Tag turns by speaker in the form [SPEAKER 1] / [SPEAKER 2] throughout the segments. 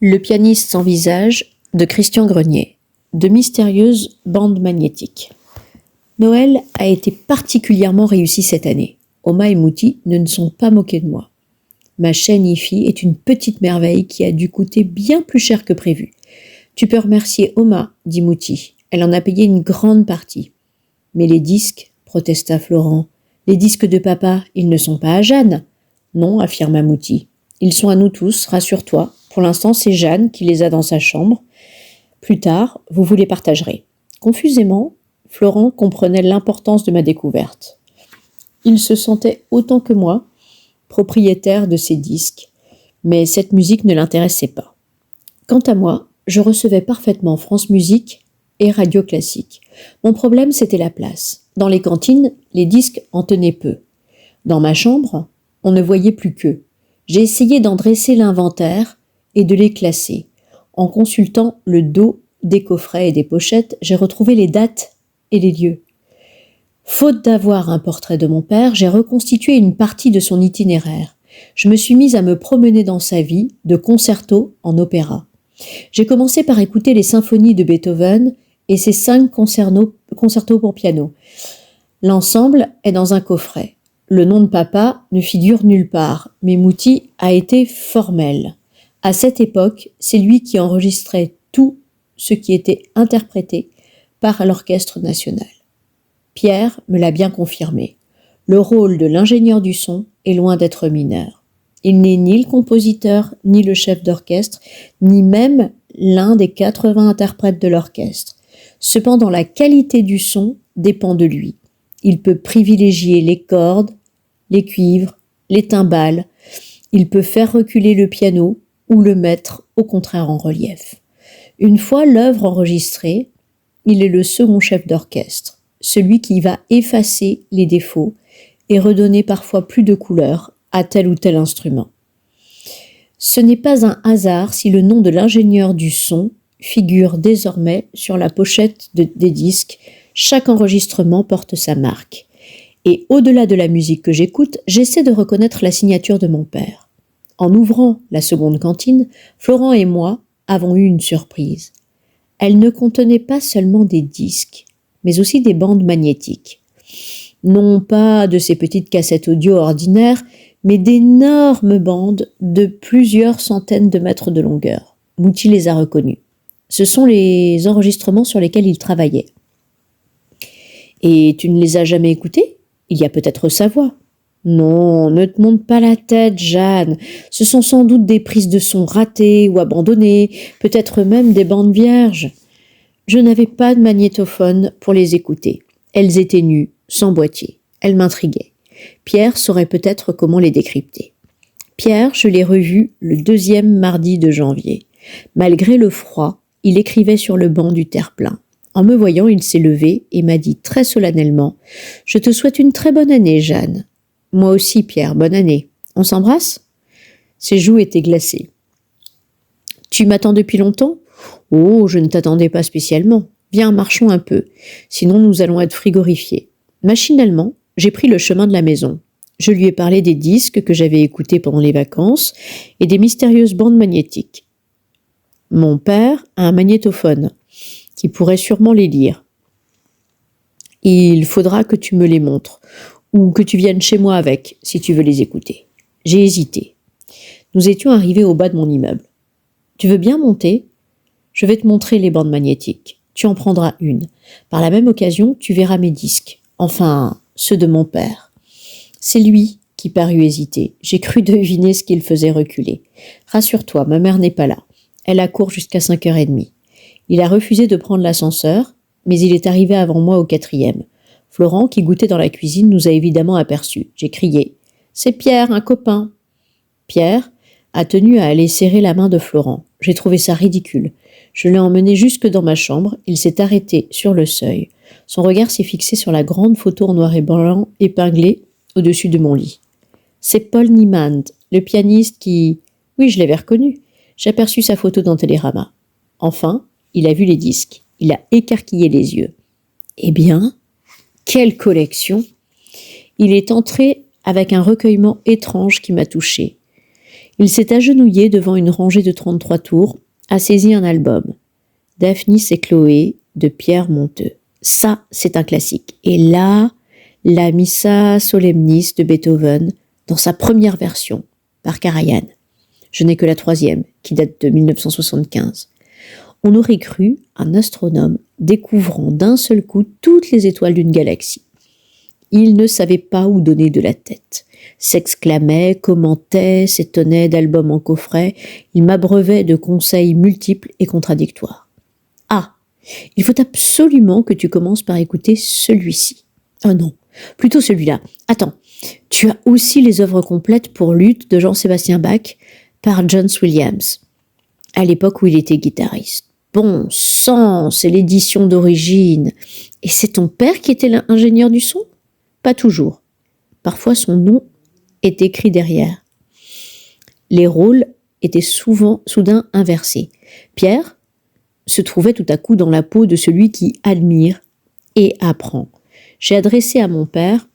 [SPEAKER 1] Le pianiste sans visage de Christian Grenier. De mystérieuses bandes magnétiques. Noël a été particulièrement réussi cette année. Oma et Mouti ne sont pas moqués de moi. Ma chaîne hi-fi est une petite merveille qui a dû coûter bien plus cher que prévu. Tu peux remercier Oma, dit Mouti. Elle en a payé une grande partie. Mais les disques, protesta Florent. Les disques de papa, ils ne sont pas à Jeanne. Non, affirma Mouti. Ils sont à nous tous, rassure-toi. Pour l'instant, c'est Jeanne qui les a dans sa chambre. Plus tard, vous les partagerez. Confusément, Florent comprenait l'importance de ma découverte. Il se sentait autant que moi propriétaire de ces disques, mais cette musique ne l'intéressait pas. Quant à moi, je recevais parfaitement France Musique et Radio Classique. Mon problème, c'était la place. Dans les cantines, les disques en tenaient peu. Dans ma chambre, on ne voyait plus qu'eux. J'ai essayé d'en dresser l'inventaire et de les classer. En consultant le dos des coffrets et des pochettes, j'ai retrouvé les dates et les lieux. Faute d'avoir un portrait de mon père, j'ai reconstitué une partie de son itinéraire. Je me suis mise à me promener dans sa vie, de concerto en opéra. J'ai commencé par écouter les symphonies de Beethoven et ses 5 concertos pour piano. L'ensemble est dans un coffret. Le nom de papa ne figure nulle part, mais Mouti a été formel. À cette époque, c'est lui qui enregistrait tout ce qui était interprété par l'Orchestre national. Pierre me l'a bien confirmé. Le rôle de l'ingénieur du son est loin d'être mineur. Il n'est ni le compositeur, ni le chef d'orchestre, ni même l'un des 80 interprètes de l'orchestre. Cependant, la qualité du son dépend de lui. Il peut privilégier les cordes, les cuivres, les timbales. Il peut faire reculer le piano ou le mettre au contraire en relief. Une fois l'œuvre enregistrée, il est le second chef d'orchestre, celui qui va effacer les défauts et redonner parfois plus de couleur à tel ou tel instrument. Ce n'est pas un hasard si le nom de l'ingénieur du son figure désormais sur la pochette des disques. Chaque enregistrement porte sa marque. Et au-delà de la musique que j'écoute, j'essaie de reconnaître la signature de mon père. En ouvrant la seconde cantine, Florent et moi avons eu une surprise. Elle ne contenait pas seulement des disques, mais aussi des bandes magnétiques. Non pas de ces petites cassettes audio ordinaires, mais d'énormes bandes de plusieurs centaines de mètres de longueur. Mouti les a reconnues. Ce sont les enregistrements sur lesquels il travaillait. Et tu ne les as jamais écoutés ? Il y a peut-être sa voix. Non, ne te monte pas la tête, Jeanne. Ce sont sans doute des prises de son ratées ou abandonnées, peut-être même des bandes vierges. Je n'avais pas de magnétophone pour les écouter. Elles étaient nues, sans boîtier. Elles m'intriguaient. Pierre saurait peut-être comment les décrypter. Pierre, je l'ai revu le 2e mardi de janvier. Malgré le froid, il écrivait sur le banc du terre-plein. En me voyant, il s'est levé et m'a dit très solennellement « Je te souhaite une très bonne année, Jeanne. » « Moi aussi, Pierre, bonne année. On s'embrasse ?» Ses joues étaient glacées. « Tu m'attends depuis longtemps ? » ?»« Oh, je ne t'attendais pas spécialement. Viens, marchons un peu. Sinon, nous allons être frigorifiés. » Machinalement, j'ai pris le chemin de la maison. Je lui ai parlé des disques que j'avais écoutés pendant les vacances et des mystérieuses bandes magnétiques. Mon père a un magnétophone qui pourrait sûrement les lire. Il faudra que tu me les montres, ou que tu viennes chez moi avec, si tu veux les écouter. J'ai hésité. Nous étions arrivés au bas de mon immeuble. Tu veux bien monter ? Je vais te montrer les bandes magnétiques. Tu en prendras une. Par la même occasion, tu verras mes disques. Enfin, ceux de mon père. C'est lui qui parut hésiter. J'ai cru deviner ce qu'il faisait reculer. Rassure-toi, ma mère n'est pas là. Elle accourt jusqu'à 5h30. Il a refusé de prendre l'ascenseur, mais il est arrivé avant moi au 4e. Florent, qui goûtait dans la cuisine, nous a évidemment aperçus. J'ai crié « C'est Pierre, un copain !» Pierre a tenu à aller serrer la main de Florent. J'ai trouvé ça ridicule. Je l'ai emmené jusque dans ma chambre. Il s'est arrêté sur le seuil. Son regard s'est fixé sur la grande photo en noir et blanc épinglée au-dessus de mon lit. C'est Paul Niemand, le pianiste qui... Oui, je l'avais reconnu. J'ai aperçu sa photo dans Télérama. Enfin, il a vu les disques. Il a écarquillé les yeux. Eh bien, quelle collection ! Il est entré avec un recueillement étrange qui m'a touchée. Il s'est agenouillé devant une rangée de 33 tours, a saisi un album. Daphnis et Chloé de Pierre Monteux. Ça, c'est un classique. Et là, la Missa Solemnis de Beethoven, dans sa première version, par Karajan. Je n'ai que la troisième, qui date de 1975. On aurait cru un astronome découvrant d'un seul coup toutes les étoiles d'une galaxie. Il ne savait pas où donner de la tête. S'exclamait, commentait, s'étonnait d'albums en coffret. Il m'abreuvait de conseils multiples et contradictoires. Ah, il faut absolument que tu commences par écouter celui-ci. Oh non, plutôt celui-là. Attends, tu as aussi les œuvres complètes pour luth de Jean-Sébastien Bach par John Williams, à l'époque où il était guitariste. Bon sang, c'est l'édition d'origine. Et c'est ton père qui était l'ingénieur du son ? Pas toujours. Parfois son nom est écrit derrière. Les rôles étaient soudain inversés. Pierre se trouvait tout à coup dans la peau de celui qui admire et apprend. J'ai adressé à mon père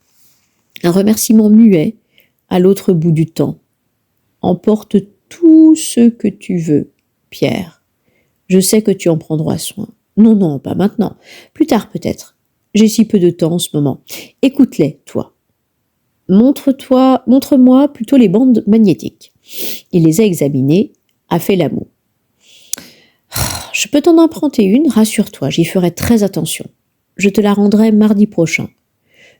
[SPEAKER 1] un remerciement muet à l'autre bout du temps. Emporte tout ce que tu veux, Pierre. Je sais que tu en prendras soin. Non, pas maintenant. Plus tard peut-être. J'ai si peu de temps en ce moment. Écoute-les, toi. Montre-moi plutôt les bandes magnétiques. Il les a examinées, a fait la moue. Je peux t'en emprunter une, rassure-toi, j'y ferai très attention. Je te la rendrai mardi prochain.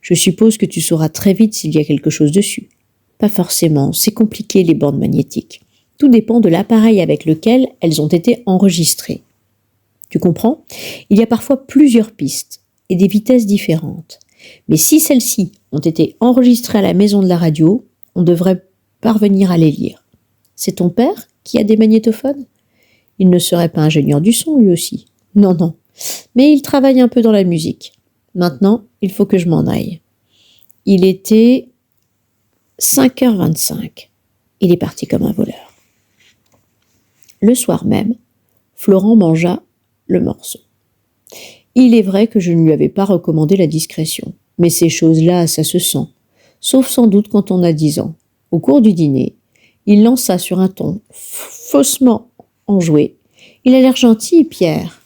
[SPEAKER 1] Je suppose que tu sauras très vite s'il y a quelque chose dessus. Pas forcément, c'est compliqué les bandes magnétiques. Tout dépend de l'appareil avec lequel elles ont été enregistrées. Tu comprends ? Il y a parfois plusieurs pistes et des vitesses différentes. Mais si celles-ci ont été enregistrées à la maison de la radio, on devrait parvenir à les lire. C'est ton père qui a des magnétophones ? Il ne serait pas ingénieur du son, lui aussi. Non. Mais il travaille un peu dans la musique. Maintenant, il faut que je m'en aille. Il était 5h25. Il est parti comme un voleur. Le soir même, Florent mangea le morceau. Il est vrai que je ne lui avais pas recommandé la discrétion. Mais ces choses-là, ça se sent. Sauf sans doute quand on a 10 ans. Au cours du dîner, il lança sur un ton faussement enjoué. « Il a l'air gentil, Pierre. »«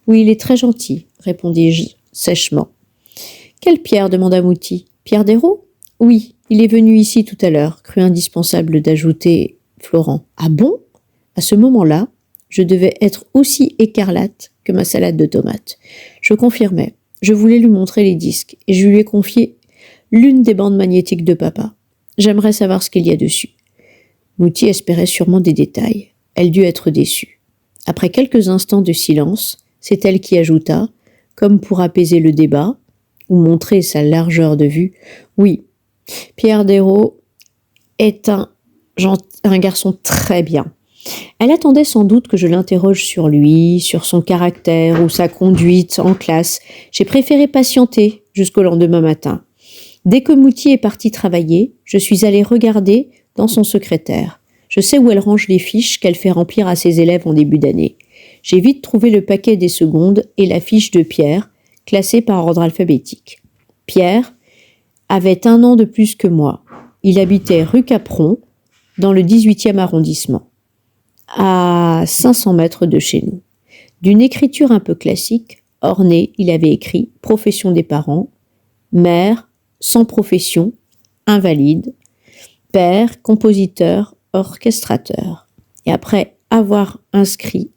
[SPEAKER 1] Oui, il est très gentil, » répondis-je sèchement. « Quelle Pierre » demanda Mouty. « Pierre Desraux ?»« Oui, il est venu ici tout à l'heure, » crut indispensable d'ajouter Florent. « Ah bon ?» À ce moment-là, je devais être aussi écarlate que ma salade de tomates. Je confirmais. Je voulais lui montrer les disques et je lui ai confié l'une des bandes magnétiques de papa. J'aimerais savoir ce qu'il y a dessus. Mouty espérait sûrement des détails. Elle dut être déçue. Après quelques instants de silence, c'est elle qui ajouta, comme pour apaiser le débat, ou montrer sa largeur de vue, « Oui, Pierre Desraux est un garçon très bien. » Elle attendait sans doute que je l'interroge sur lui, sur son caractère ou sa conduite en classe. J'ai préféré patienter jusqu'au lendemain matin. Dès que Mouty est parti travailler, je suis allée regarder dans son secrétaire. Je sais où elle range les fiches qu'elle fait remplir à ses élèves en début d'année. J'ai vite trouvé le paquet des secondes et la fiche de Pierre, classée par ordre alphabétique. Pierre avait 1 an de plus que moi. Il habitait rue Capron, dans le 18e arrondissement, à 500 mètres de chez nous. D'une écriture un peu classique, ornée, il avait écrit « Profession des parents »,« Mère, sans profession, invalide »,« Père, compositeur, orchestrateur ». Et après avoir inscrit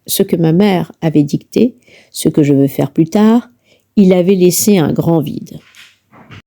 [SPEAKER 1] ce que ma mère avait dicté, ce que je veux faire plus tard, il avait laissé un grand vide.